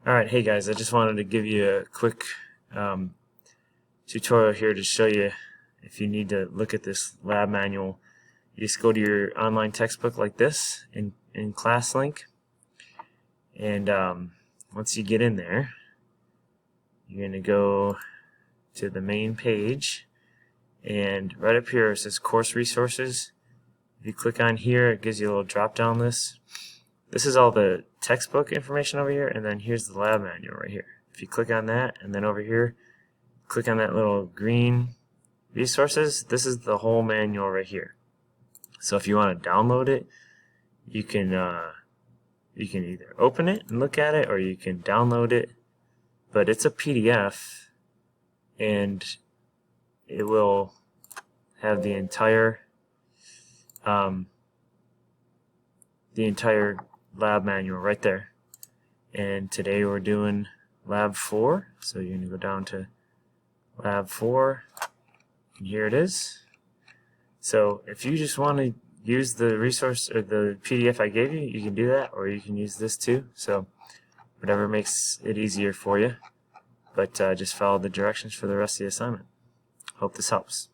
Alright, hey guys, I just wanted to give you a quick um, tutorial here to show you if you need to look at this lab manual. You just go to your online textbook like this in ClassLink, and once you get in there, you're going to go to the main page, and right up here it says Course Resources. If you click on here, it gives you a little drop down list. This is all the textbook information over here, and then here's the lab manual right here. If you click on that, and then over here, click on that little green resources, this is the whole manual right here. So if you want to download it, you can either open it and look at it, or you can download it. But it's a PDF, and it will have the entire lab manual right there. And today we're doing lab 4, so you're going to go down to lab 4, and here it is. So if you just want to use the resource or the PDF I gave you, you can do that, or you can use this too. So whatever makes it easier for you, but just follow the directions for the rest of the assignment. Hope this helps.